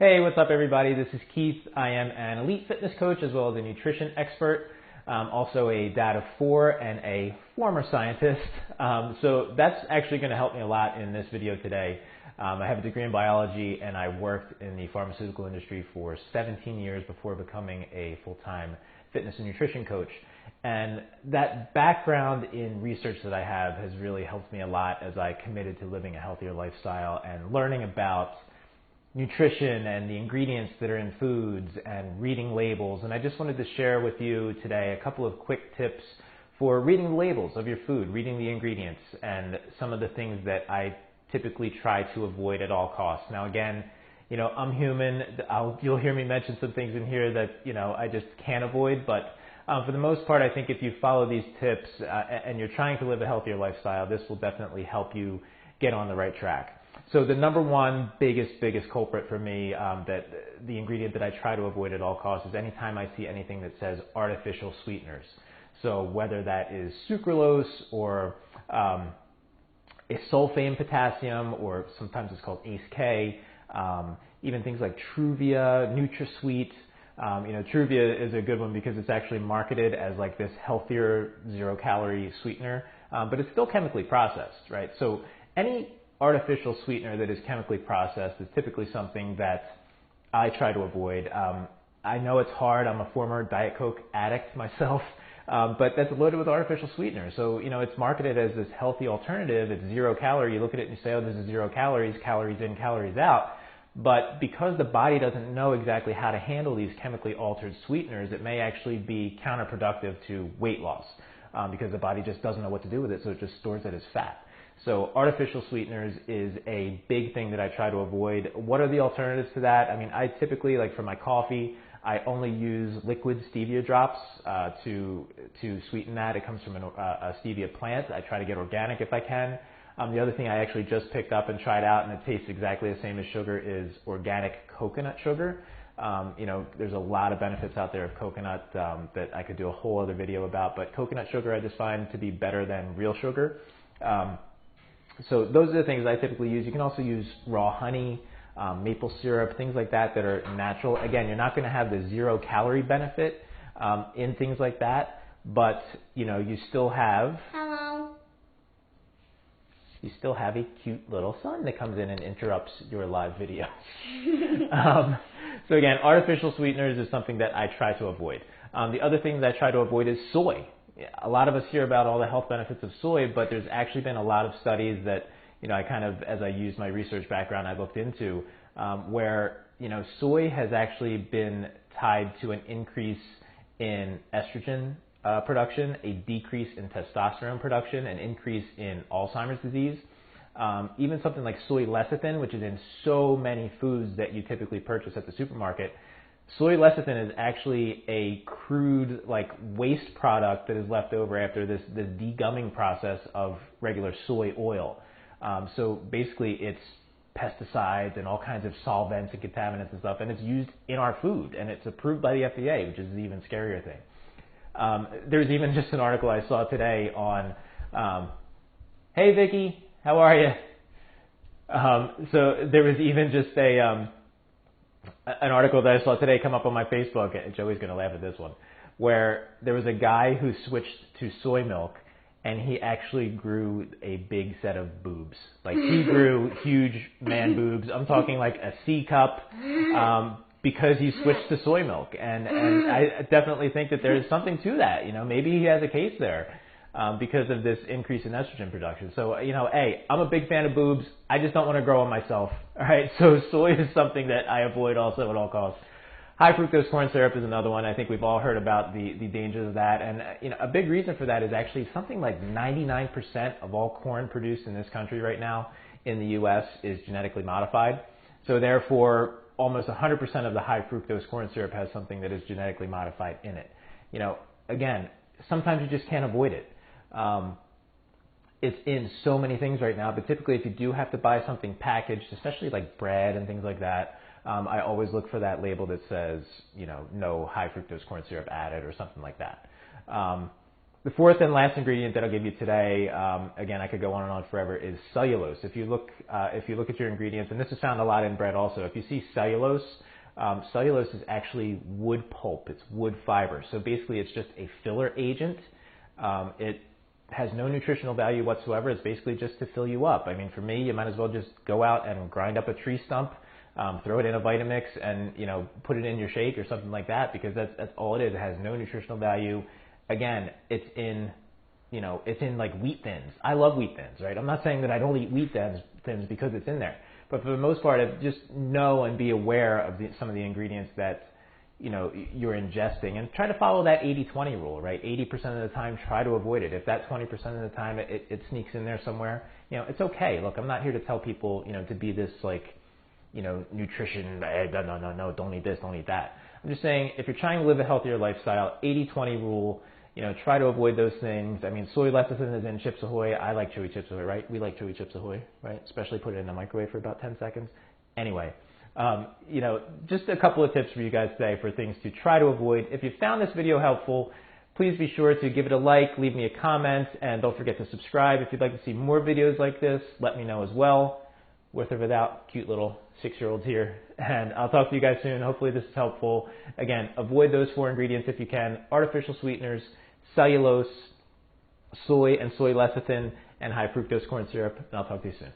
Hey, what's up everybody? This is Keith. I am an elite fitness coach as well as a nutrition expert. Also a dad of 4 and a former scientist. So that's actually going to help me a lot in this video today. I have a degree in biology and I worked in the pharmaceutical industry for 17 years before becoming a full-time fitness and nutrition coach. And that background in research that I have has really helped me a lot as I committed to living a healthier lifestyle and learning about nutrition and the ingredients that are in foods and reading labels. And I just wanted to share with you today a couple of quick tips for reading the labels of your food, reading the ingredients, and some of the things that I typically try to avoid at all costs. Now again, I'm human. You'll hear me mention some things in here that, I just can't avoid, but for the most part, I think if you follow these tips and you're trying to live a healthier lifestyle, this will definitely help you get on the right track. So the number one biggest culprit for me, that the ingredient that I try to avoid at all costs is anytime I see anything that says artificial sweeteners. So whether that is sucralose or sulfame potassium, or sometimes it's called ACE-K, even things like Truvia, NutraSweet. Truvia is a good one because it's actually marketed as like this healthier 0-calorie sweetener, but it's still chemically processed, right? So any artificial sweetener that is chemically processed is typically something that I try to avoid. I know it's hard. I'm a former Diet Coke addict myself, but that's loaded with artificial sweeteners. So, it's marketed as this healthy alternative. It's 0-calorie. You look at it and you say, oh, this is 0 calories, calories in, calories out. But because the body doesn't know exactly how to handle these chemically altered sweeteners, it may actually be counterproductive to weight loss because the body just doesn't know what to do with it, so it just stores it as fat. So artificial sweeteners is a big thing that I try to avoid. What are the alternatives to that? I mean, I typically, like for my coffee, I only use liquid stevia drops to sweeten that. It comes from a stevia plant. I try to get organic if I can. The other thing I actually just picked up and tried out, and it tastes exactly the same as sugar, is organic coconut sugar. There's a lot of benefits out there of coconut that I could do a whole other video about, but coconut sugar I just find to be better than real sugar. So those are the things I typically use. You can also use raw honey, maple syrup, things like that that are natural. Again, you're not going to have the 0-calorie benefit in things like that, but you still have a cute little son that comes in and interrupts your live video. So again, artificial sweeteners is something that I try to avoid. The other thing that I try to avoid is soy. A lot of us hear about all the health benefits of soy, but there's actually been a lot of studies that, I kind of, as I use my research background, I looked into, where, soy has actually been tied to an increase in estrogen production, a decrease in testosterone production, an increase in Alzheimer's disease. Even something like soy lecithin, which is in so many foods that you typically purchase at the supermarket. Soy lecithin is actually a crude, waste product that is left over after this degumming process of regular soy oil. So basically it's pesticides and all kinds of solvents and contaminants and stuff, and it's used in our food, and it's approved by the FDA, which is the even scarier thing. There's even just an article I saw today on, hey Vicky, how are you? So there was even just an article that I saw today come up on my Facebook, and Joey's going to laugh at this one, where there was a guy who switched to soy milk, and he actually grew a big set of boobs. He grew huge man boobs. I'm talking like a C cup, because he switched to soy milk. And I definitely think that there's something to that. Maybe he has a case there. Because of this increase in estrogen production. So, hey, I'm a big fan of boobs. I just don't want to grow them myself. All right. So soy is something that I avoid also at all costs. High fructose corn syrup is another one. I think we've all heard about the dangers of that. And, a big reason for that is actually something like 99% of all corn produced in this country right now in the U.S. is genetically modified. So therefore, almost 100% of the high fructose corn syrup has something that is genetically modified in it. Again, sometimes you just can't avoid it. It's in so many things right now, but typically if you do have to buy something packaged, especially like bread and things like that, I always look for that label that says, no high fructose corn syrup added or something like that. The fourth and last ingredient that I'll give you today, again, I could go on and on forever, is cellulose. If you look at your ingredients, and this is found a lot in bread also, if you see cellulose, cellulose is actually wood pulp. It's wood fiber. So basically, it's just a filler agent. It has no nutritional value whatsoever. It's basically just to fill you up. I mean, for me, you might as well just go out and grind up a tree stump, throw it in a Vitamix, and put it in your shake or something like that, because that's all it is. It has no nutritional value. Again, it's in like wheat thins. I love wheat thins, right? I'm not saying that I don't eat wheat thins because it's in there, but for the most part, just know and be aware of some of the ingredients that you're ingesting, and try to follow that 80-20 rule, right? 80% of the time, try to avoid it. If that 20% of the time it sneaks in there somewhere, it's okay. Look, I'm not here to tell people, to be this like, nutrition, no, don't eat this, don't eat that. I'm just saying, if you're trying to live a healthier lifestyle, 80-20 rule, try to avoid those things. I mean, soy lecithin is in Chips Ahoy. I like Chewy Chips Ahoy, right? We like Chewy Chips Ahoy, right? Especially put it in the microwave for about 10 seconds. Anyway, just a couple of tips for you guys today for things to try to avoid. If you found this video helpful, please be sure to give it a like, leave me a comment, and don't forget to subscribe. If you'd like to see more videos like this, let me know as well. With or without cute little 6-year-olds here. And I'll talk to you guys soon. Hopefully this is helpful. Again, avoid those 4 ingredients if you can: artificial sweeteners, cellulose, soy and soy lecithin, and high fructose corn syrup. And I'll talk to you soon.